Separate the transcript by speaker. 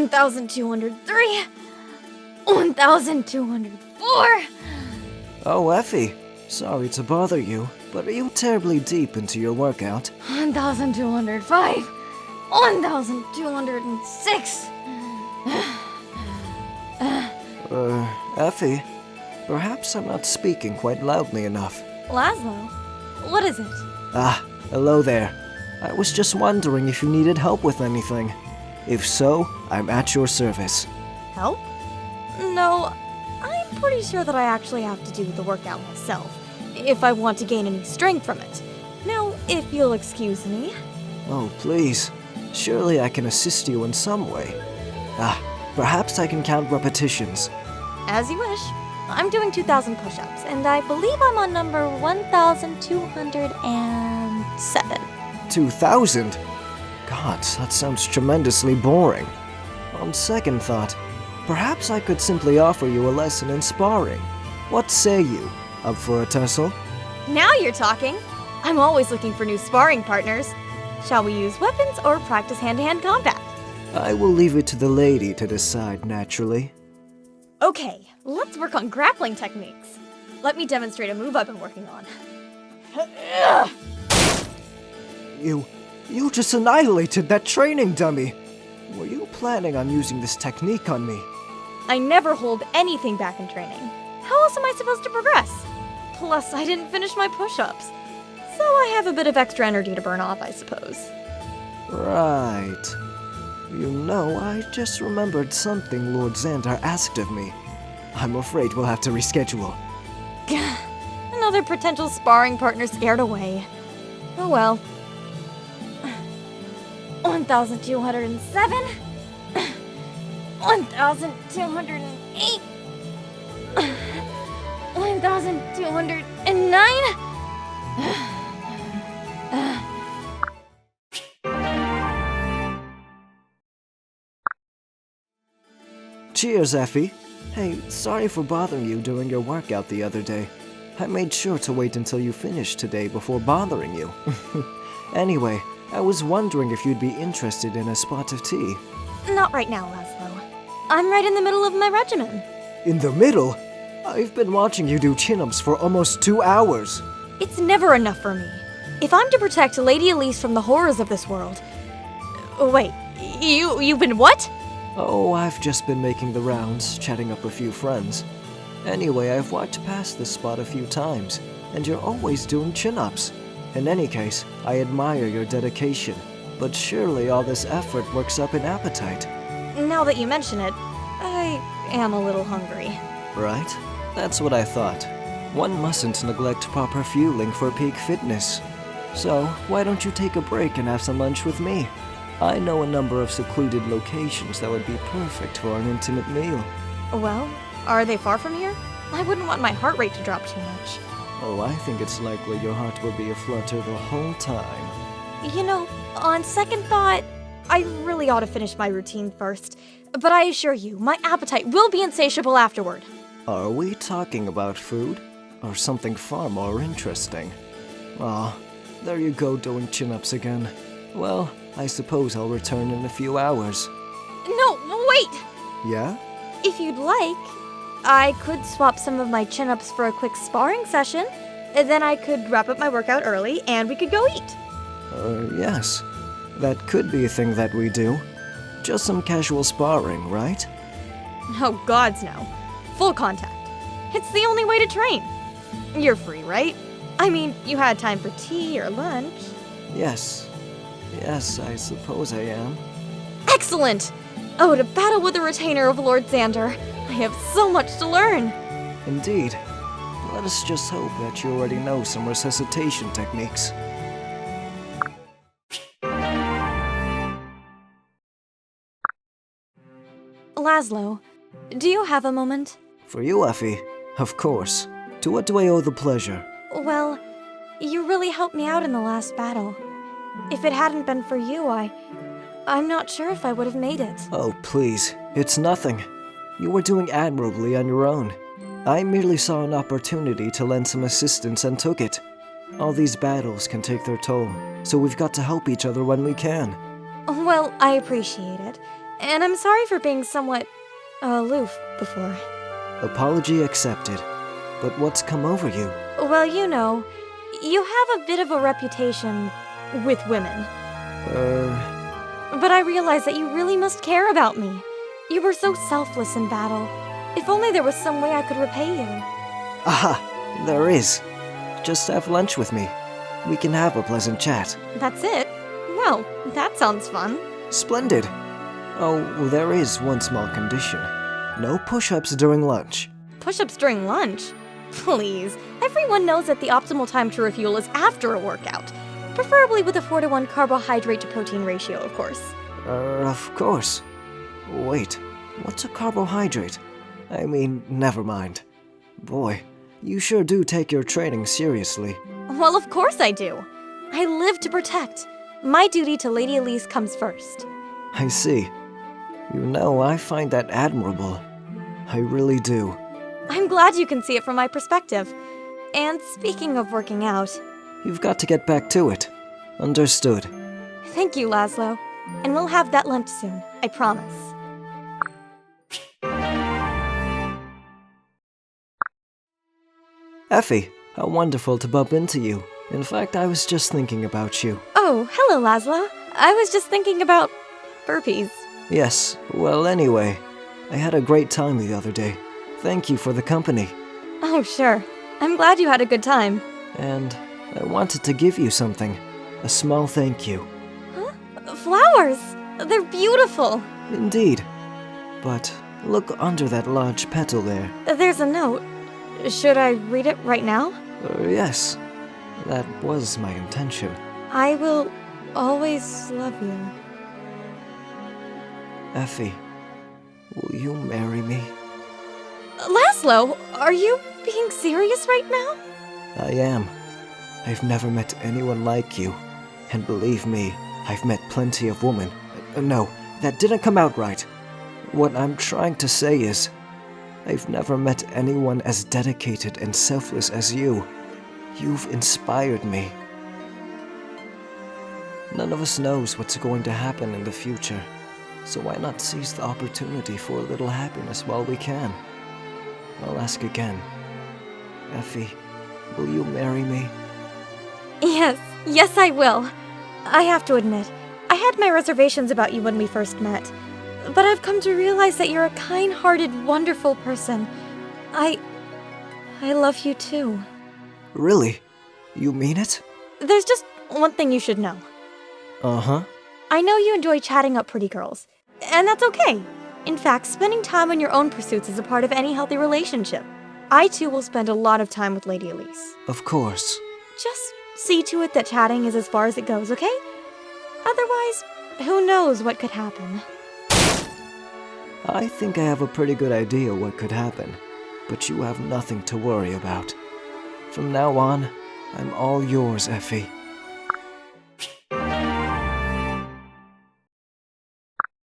Speaker 1: 1,203, 1,204.
Speaker 2: Oh, Effie. Sorry to bother you, but are you terribly deep into your workout?
Speaker 1: 1,205, 1,206.
Speaker 2: Effie, perhaps I'm not speaking quite loudly enough.
Speaker 1: Laslow, what is it?
Speaker 2: Ah, hello there. I was just wondering if you needed help with anything. If so, I'm at your service.
Speaker 1: Help? No, I'm pretty sure that I actually have to do the workout myself, if I want to gain any strength from it. Now, if you'll excuse me.
Speaker 2: Oh, please. Surely I can assist you in some way. Perhaps I can count repetitions.
Speaker 1: As you wish. I'm doing 2,000 push-ups, and I believe I'm on number 1,207.
Speaker 2: 2,000? God, that sounds tremendously boring. On second thought, perhaps I could simply offer you a lesson in sparring. What say you? Up for a tussle?
Speaker 1: Now you're talking. I'm always looking for new sparring partners. Shall we use weapons or practice hand-to-hand combat?
Speaker 2: I will leave it to the lady to decide, naturally.
Speaker 1: Okay, let's work on grappling techniques. Let me demonstrate a move I've been working on.
Speaker 2: You just annihilated that training dummy. Were you planning on using this technique on me?
Speaker 1: I never hold anything back in training. How else am I supposed to progress? Plus, I didn't finish my push-ups. So I have a bit of extra energy to burn off, I suppose.
Speaker 2: Right. You know, I just remembered something Lord Xander asked of me. I'm afraid we'll have to reschedule.
Speaker 1: Another potential sparring partner scared away. Oh well. 1,207, 1,208, 1,209.
Speaker 2: Cheers, Effie. Hey, sorry for bothering you during your workout the other day. I made sure to wait until you finished today before bothering you. Anyway, I was wondering if you'd be interested in a spot of tea.
Speaker 1: Not right now, Laslow. I'm right in the middle of my regimen.
Speaker 2: In the middle? I've been watching you do chin-ups for almost 2 hours.
Speaker 1: It's never enough for me. If I'm to protect Lady Elise from the horrors of this world... Wait, you've been what?
Speaker 2: Oh, I've just been making the rounds, chatting up a few friends. Anyway, I've walked past this spot a few times, and you're always doing chin-ups. In any case, I admire your dedication, but surely all this effort works up in appetite.
Speaker 1: Now that you mention it, I am a little hungry.
Speaker 2: Right? That's what I thought. One mustn't neglect proper fueling for peak fitness. So, why don't you take a break and have some lunch with me? I know a number of secluded locations that would be perfect for an intimate meal.
Speaker 1: Well, are they far from here? I wouldn't want my heart rate to drop too much.
Speaker 2: Oh, I think it's likely your heart will be aflutter the whole time.
Speaker 1: You know, on second thought, I really ought to finish my routine first. But I assure you, my appetite will be insatiable afterward.
Speaker 2: Are we talking about food? Or something far more interesting? Ah, there you go doing chin-ups again. Well, I suppose I'll return in a few hours.
Speaker 1: No, wait!
Speaker 2: Yeah?
Speaker 1: If you'd like, I could swap some of my chin-ups for a quick sparring session. Then I could wrap up my workout early and we could go eat.
Speaker 2: Yes. That could be a thing that we do. Just some casual sparring, right?
Speaker 1: Oh, gods no. Full contact. It's the only way to train. You're free, right? I mean, you had time for tea or lunch.
Speaker 2: Yes. Yes, I suppose I am.
Speaker 1: Excellent! Oh, to battle with the retainer of Lord Xander. I have so much to learn.
Speaker 2: Indeed. Let us just hope that you already know some resuscitation techniques.
Speaker 1: Laslow, do you have a moment?
Speaker 2: For you, Effie. Of course. To what do I owe the pleasure?
Speaker 1: Well, you really helped me out in the last battle. If it hadn't been for you, I'm not sure if I would have made it.
Speaker 2: Oh, please. It's nothing. You were doing admirably on your own. I merely saw an opportunity to lend some assistance and took it. All these battles can take their toll, so we've got to help each other when we can.
Speaker 1: Well, I appreciate it. And I'm sorry for being somewhat aloof before.
Speaker 2: Apology accepted. But what's come over you?
Speaker 1: Well, you know, you have a bit of a reputation with women. But I realize that you really must care about me. You were so selfless in battle. If only there was some way I could repay you.
Speaker 2: Aha! There is. Just have lunch with me. We can have a pleasant chat.
Speaker 1: That's it? Well, that sounds fun.
Speaker 2: Splendid. Oh, there is one small condition. No push-ups during lunch.
Speaker 1: Push-ups during lunch? Please, everyone knows that the optimal time to refuel is after a workout. Preferably with a 4-to-1 carbohydrate to protein ratio, of course.
Speaker 2: Of course. Wait, what's a carbohydrate? I mean, never mind. Boy, you sure do take your training seriously.
Speaker 1: Well, of course I do. I live to protect. My duty to Lady Elise comes first.
Speaker 2: I see. You know, I find that admirable. I really do.
Speaker 1: I'm glad you can see it from my perspective. And speaking of working out...
Speaker 2: You've got to get back to it. Understood.
Speaker 1: Thank you, Laslow. And we'll have that lunch soon, I promise.
Speaker 2: Effie, how wonderful to bump into you. In fact, I was just thinking about you.
Speaker 1: Oh, hello, Laslow. I was just thinking about... burpees.
Speaker 2: Yes, well, anyway, I had a great time the other day. Thank you for the company.
Speaker 1: Oh, sure. I'm glad you had a good time.
Speaker 2: And I wanted to give you something. A small thank you.
Speaker 1: Huh? Flowers! They're beautiful!
Speaker 2: Indeed. But look under that large petal there.
Speaker 1: There's a note. Should I read it right now?
Speaker 2: Yes. That was my intention.
Speaker 1: I will always love you.
Speaker 2: Effie, will you marry me?
Speaker 1: Laslow, are you being serious right now?
Speaker 2: I am. I've never met anyone like you. And believe me, I've met plenty of women. No, that didn't come out right. What I'm trying to say is, I've never met anyone as dedicated and selfless as you. You've inspired me. None of us knows what's going to happen in the future, so why not seize the opportunity for a little happiness while we can? I'll ask again. Effie, will you marry me?
Speaker 1: Yes I will. I have to admit, I had my reservations about you when we first met. But I've come to realize that you're a kind-hearted, wonderful person. I love you too.
Speaker 2: Really? You mean it?
Speaker 1: There's just one thing you should know.
Speaker 2: Uh-huh.
Speaker 1: I know you enjoy chatting up pretty girls, and that's okay. In fact, spending time on your own pursuits is a part of any healthy relationship. I too will spend a lot of time with Lady Elise.
Speaker 2: Of course.
Speaker 1: Just see to it that chatting is as far as it goes, okay? Otherwise, who knows what could happen.
Speaker 2: I think I have a pretty good idea what could happen, but you have nothing to worry about. From now on, I'm all yours, Effie.